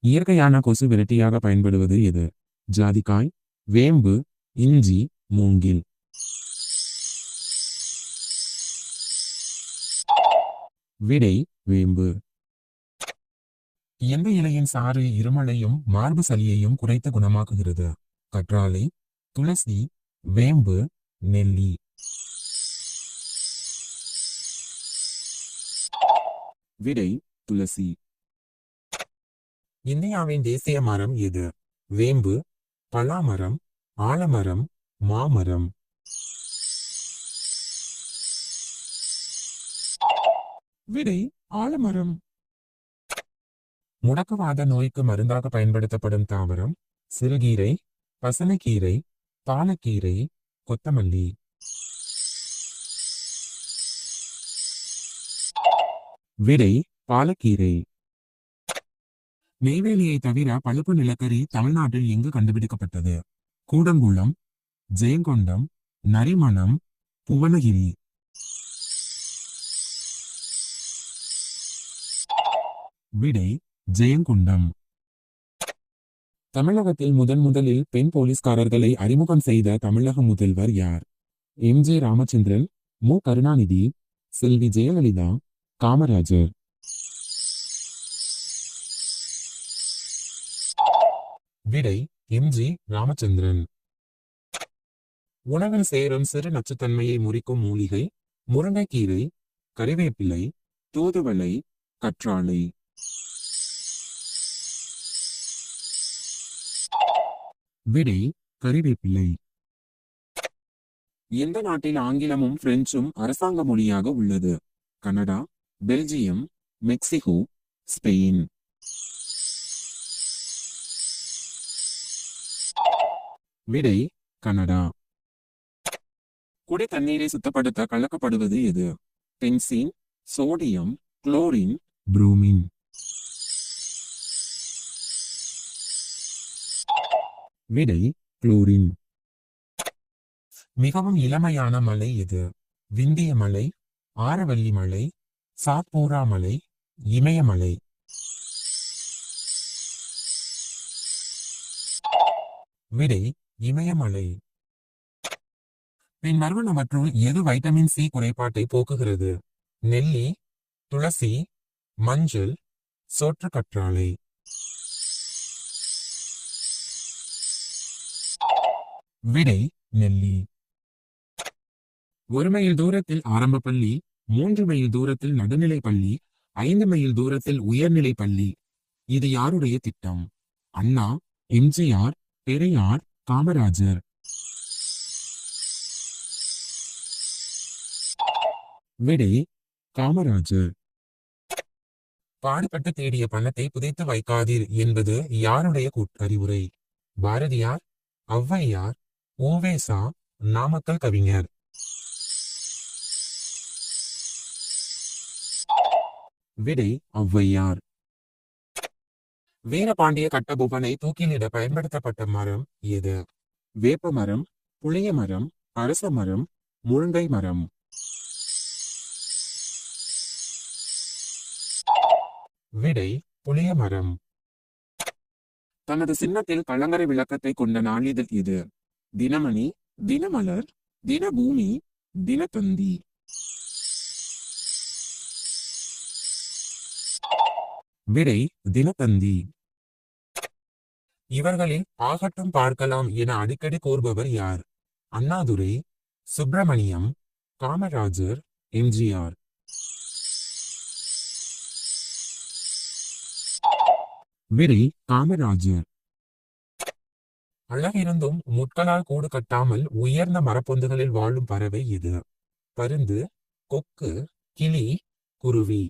இயற்கையான கொசு விரட்டியாக பயன்படுவது எது? ஜாதிக்காய், வேம்பு, இஞ்சி, மூங்கில். விடை வேம்பு. எந்த இலையின் சாறு இருமலையும் மார்பு சளியையும் குறைத்து குணமாக்குகிறது? கற்றாழை, துளசி, வேம்பு, நெல்லி. விடை துளசி. இந்தியாவின் தேசிய மரம் எது? வேம்பு, பலாமரம், ஆலமரம், மாமரம். விடை ஆலமரம். முடக்குவாத நோய்க்கு மருந்தாக பயன்படுத்தப்படும் தாவரம்? சிறுகீரை, பசலைக்கீரை, பாலக்கீரை, கொத்தமல்லி. விடை பாலக்கீரை. நெய்வேலியை தவிர பழுப்பு நிலக்கரி தமிழ்நாட்டில் எங்கு கண்டுபிடிக்கப்பட்டது? கூடங்குளம், ஜெயங்கொண்டம், நரிமணம், புவனகிரி. விடை ஜெயங்கொண்டம். தமிழகத்தில் முதலில் பெண் போலீஸ்காரர்களை அறிமுகம் செய்த தமிழக முதல்வர் யார்? எம்.ஜி. ராமச்சந்திரன், மு. கருணாநிதி, செல்வி ஜெயலலிதா, காமராஜர். விடை எம்.ஜி. ராமச்சந்திரன். உணவில் சேரும் சிறு நச்சுத்தன்மையை முறிக்கும் மூலிகை? முருங்கைக்கீரை, கறிவேப்பிலை, தூதுவளை, கற்றாழை. விடை கறிவேப்பிலை. எந்த நாட்டில் ஆங்கிலமும் பிரெஞ்சும் அரசாங்க மொழியாக உள்ளது? Canada, Belgium, Mexico, Spain. விடை கனடா. குடி தண்ணீரை சுத்தப்படுத்த கலக்கப்படுவது எது? Benzene, sodium, chlorine, bromine. விடை குளோரின். மிகவும் இளமையான மலை எது? விந்திய மலை, ஆரவல்லி மலை, சாத்பூரா மலை, இமயமலை. விடை இமயமலை. பின் வருவனவற்றுள் எது வைட்டமின் சி குறைபாட்டை போக்குகிறது? நெல்லி, துளசி, மஞ்சள், சோற்றுக்கற்றாழை. விடை நெல்லி. 1 மைல் தூரத்தில் ஆரம்ப பள்ளி, 3 மைல் தூரத்தில் நடுநிலை பள்ளி, 5 மைல் தூரத்தில் உயர்நிலை பள்ளி. இது யாருடைய திட்டம்? அண்ணா, எம்ஜிஆர், பெரியார், காமராஜர். விடை காமராஜர். பாடுபட்டு தேடிய பணத்தை புதைத்து வைக்காதீர் என்பது யாருடைய அறிவுரை? பாரதியார், ஔவையார், ஓவேசா, நாமக்கல் கவிஞர். விடை ஔவையார். வீரபாண்டிய கட்டபொம்மனை தூக்கிலிட பயன்படுத்தப்பட்ட மரம் எது? வேப்ப மரம், புளிய மரம், அரச மரம், முருங்கை மரம். விடை புளிய மரம். தனது சின்னத்தில் கலங்கரை விளக்கத்தை கொண்ட நாளிதழ் இது? தினமணி, தினமலர், தினபூமி, தினத்தந்தி. விடை தினத்தந்தி. இவர்களில் ஆகட்டும் பார்க்கலாம் என அடிக்கடி கூறுபவர் யார்? அண்ணாதுரை, சுப்பிரமணியம், காமராஜர், எம்ஜிஆர். விடை காமராஜர். அழகிருந்தும் முட்களால் கூடு கட்டாமல் உயர்ந்த மரப்பொந்துகளில் வாழும் பறவை எது? பருந்து, கொக்கு, கிளி, குருவி.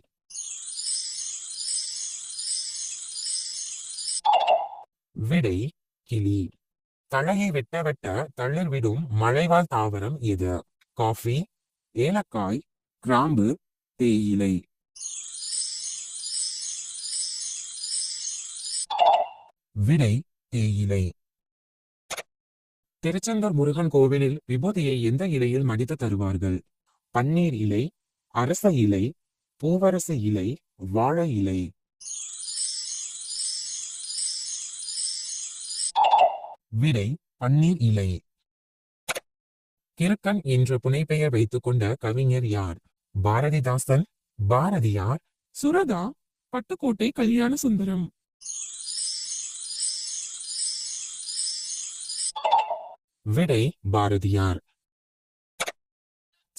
விடை கிளி. தழையை வெட்ட வெட்ட தளிர் விடும் மழைவாழ் தாவரம் எது? காஃபி, ஏலக்காய், கிராம்பு, தேயிலை. விடை தேயிலை. திருச்செந்தூர் முருகன் கோவிலில் விபூதியை எந்த இலையில் மடித்து தருவார்கள்? பன்னீர் இலை, அரச இலை, பூவரசு இலை, வாழை இலை. விடை பன்னீர் இலை. கிறுக்கன் என்ற புனைப்பெயர் வைத்துக் கொண்ட கவிஞர் யார்? பாரதிதாசன், பாரதியார், சுரதா, பட்டுக்கோட்டை கல்யாண சுந்தரம். விடை பாரதியார்.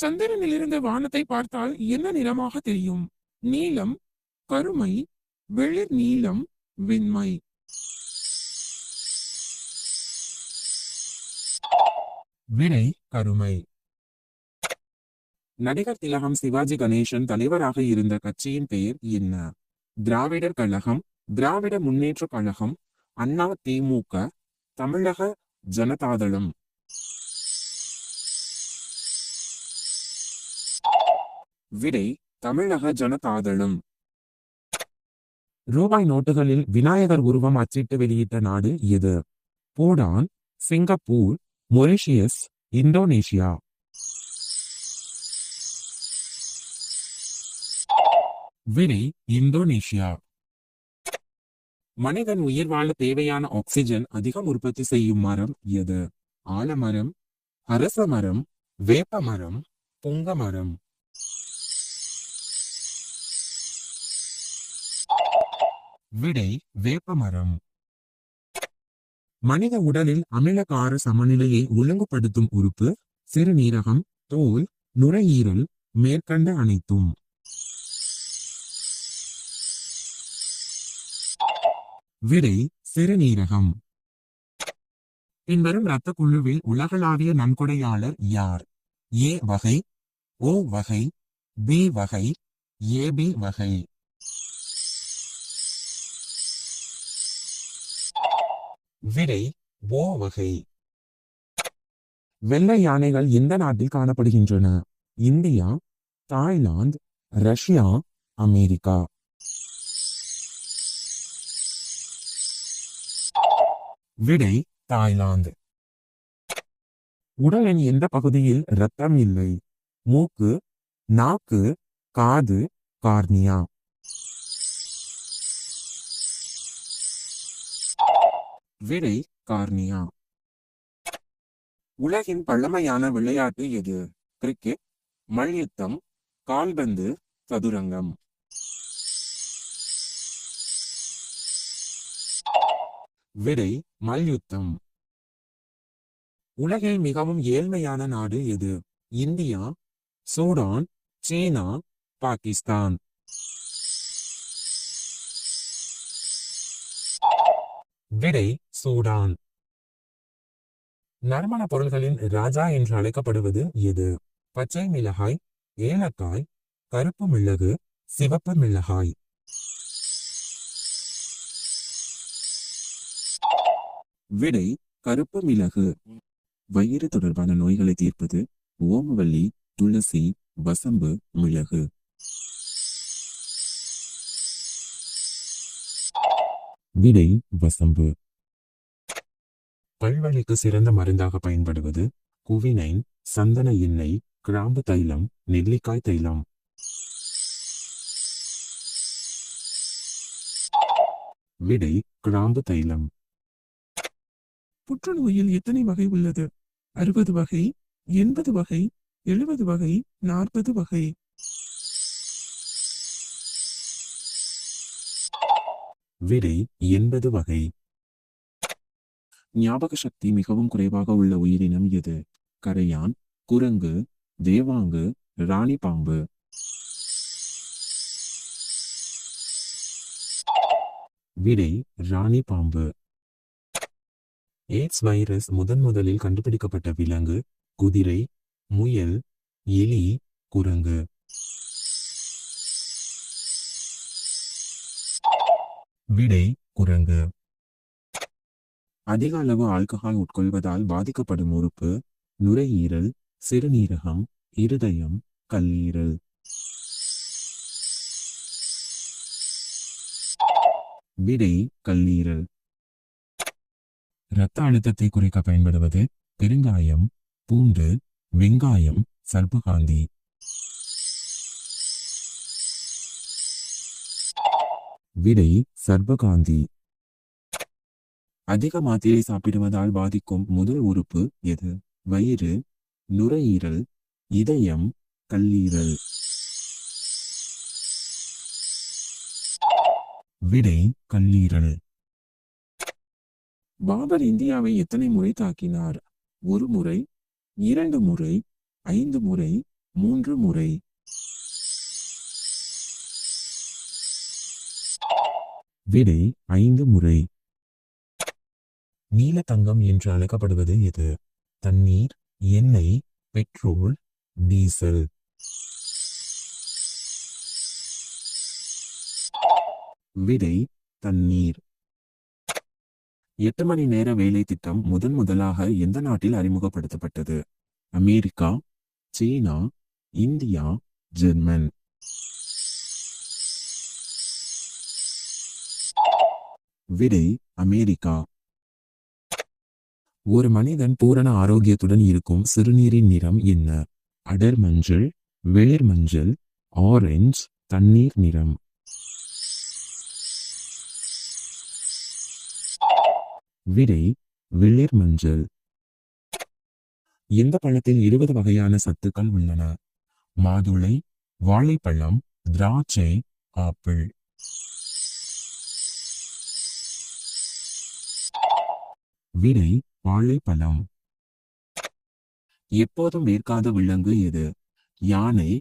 சந்திரனிலிருந்து வானத்தை பார்த்தால் என்ன நிறமாக தெரியும்? நீலம், கருமை, வெளிர் நீலம், வெண்மை. விடை கருமை. நடிகர் திலகம் சிவாஜி கணேசன் தலைவராக இருந்த கட்சியின் பெயர் என்ன? திராவிடர் கழகம், திராவிட முன்னேற்ற கழகம், அண்ணா திமுக, தமிழக ஜனதாதளம். விடை தமிழக ஜனதாதளம். ரூபாய் நோட்டுகளில் விநாயகர் உருவம் அச்சிட்டு வெளியிட்ட நாடு எது? Bhutan, Singapore, Mauritius, Indonesia. விடை இந்தோனேஷியா. மனிதன் உயிர் வாழ தேவையான ஆக்சிஜன் அதிகம் உற்பத்தி செய்யும் மரம் எது? ஆலமரம், அரச மரம், வேப்ப மரம், புங்க மரம். விடை வேப்ப மரம். மனித உடலில் அமிலகார சமநிலையை ஒழுங்குபடுத்தும் உறுப்பு சிறுநீரகம், தோல், நுரையீரல், மேற்கண்ட அனைத்தும். விடை சிறுநீரகம். பின்வரும் இரத்த குழுவில் உலகளாவிய நன்கொடையாளர் யார்? ஏ வகை, ஓ வகை, பி வகை, ஏபி வகை. விடை ஓ வகை. வெள்ளை யானைகள் எந்த நாட்டில் காணப்படுகின்றன? India, Thailand, Russia, America. விடை தாய்லாந்து. உடலின் எந்த பகுதியில் இரத்தம் இல்லை? மூக்கு, நாக்கு, காது, கார்னியா. விடை கார்னியா. உலகின் பழமையான விளையாட்டு எது? கிரிக்கெட், மல்யுத்தம், கால்பந்து, சதுரங்கம். விடை மல்யுத்தம். உலகில் மிகவும் ஏழ்மையான நாடு எது? இந்தியா, சூடான், சீனா, பாகிஸ்தான். விடை சூடான். நறுமண பொருள்களின் ராஜா என்று அழைக்கப்படுவது எது? பச்சை மிளகாய், ஏலக்காய், கருப்பு மிளகு, சிவப்பு மிளகாய். விடை கருப்பு மிளகு. வயிறு தொடர்பான நோய்களை தீர்ப்பது ஓமவல்லி, துளசி, வசம்பு, மிளகு. விடை வசம்பு. பல்வலிக்கு சிறந்த மருந்தாக பயன்படுவது குவினைன், சந்தன எண்ணெய், கிராம்பு தைலம், நெல்லிக்காய் தைலம். விடை கிராம்பு தைலம். புற்றுநோயில் எத்தனை வகை உள்ளது? 60 வகை, 80 வகை, 70 வகை, 40 வகை. விடை 80 வகை. ஞாபக சக்தி மிகவும் குறைவாக உள்ள உயிரினம் எது? கரையான், குரங்கு, தேவாங்கு, ராணி பாம்பு. விடை ராணி பாம்பு. எய்ட்ஸ் வைரஸ் முதலில் கண்டுபிடிக்கப்பட்ட விலங்கு குதிரை, முயல், எலி, குரங்கு. விடை குரங்கு. அதிக அளவு ஆல்கஹால் உட்கொள்வதால் பாதிக்கப்படும் உறுப்பு நுரையீரல், சிறுநீரகம், இருதயம், கல்லீரல். விடை கல்லீரல். இரத்த அழுத்தத்தை குறைக்க பயன்படுவது பெருங்காயம், பூண்டு, வெங்காயம், சர்பகாந்தி. விடை சர்பகாந்தி. அதிக மாத்திரை சாப்பிடுவதால் பாதிக்கும் முதல் உறுப்பு எது? வயிறு, நுரையீரல், இதயம், கல்லீரல். விடை கல்லீரல். பாபர் இந்தியாவை எத்தனை முறை தாக்கினார்? 1 முறை, 2 முறை, 5 முறை, 3 முறை. விடை 5 முறை. நீலத்தங்கம் என்று அழைக்கப்படுவது எது? தண்ணீர், எண்ணெய், பெட்ரோல், டீசல். விடை தண்ணீர். 8 மணி நேர வேலை திட்டம் முதலாக எந்த நாட்டில் அறிமுகப்படுத்தப்பட்டது? அமெரிக்கா, சீனா, இந்தியா, ஜெர்மன். விடை அமெரிக்கா. ஒரு மனிதன் பூரண ஆரோக்கியத்துடன் இருக்கும் சிறுநீரின் நிறம் என்ன? அடர் மஞ்சள், வெளிர் மஞ்சள், ஆரஞ்சு, தண்ணீர் நிறம். விடை வெளிர் மஞ்சள். எந்த பழத்தில் 20 வகையான சத்துக்கள் உள்ளன? மாதுளை, வாழைப்பழம், திராட்சை, ஆப்பிள். விடை வாழைப்பழம். எப்போதும் வேர்க்காத விலங்கு எது? யானை,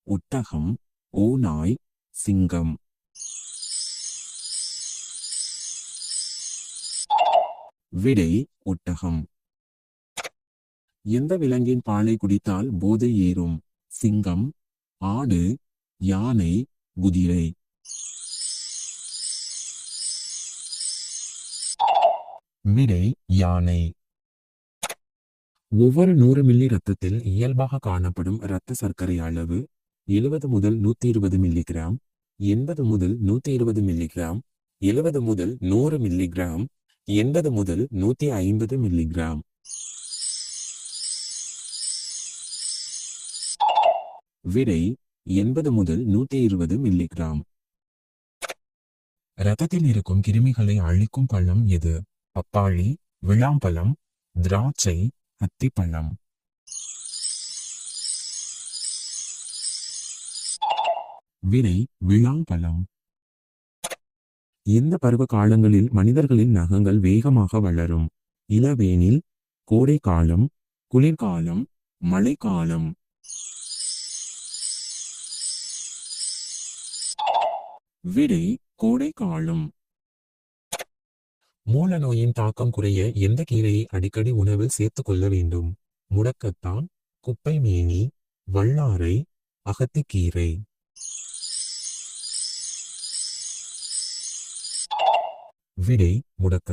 ஒட்டகம், ஓநாய், சிங்கம். விடை ஒட்டகம். எந்த விலங்கின் பாலை குடித்தால் போதை ஏறும்? சிங்கம், ஆடு, யானை, குதிரை. விடை யானை. ஒவ்வொரு 100 மில்லி ரத்தத்தில் இயல்பாக காணப்படும் இரத்த சர்க்கரை அளவு 70 முதல் 120 மில்லிகிராம், 80 முதல் 120 மில்லிகிராம், 70 முதல் 100 மில்லிகிராம், 80 முதல் 150 மில்லிகிராம். விடை 80 முதல் 120 மில்லிகிராம். இரத்தத்தில் இருக்கும் கிருமிகளை அழிக்கும் பழம் எது? பப்பாளி, விளாம்பழம், திராட்சை, அத்திப்பழம். விடை விளாம்பழம். எந்த பருவ காலங்களில் மனிதர்களின் நகங்கள் வேகமாக வளரும்? இளவேனில், கோடை காலம், குளிர்காலம், மழைக்காலம். விடை கோடை காலம். மூல நோயின் தாக்கம் குறைய எந்த கீரையை அடிக்கடி உணவில் சேர்த்துக் கொள்ள வேண்டும்? முடக்கத்தான், குப்பை மேனி, வல்லாரை, அகத்திக்கீரை. விடை முடக்கத்தான்.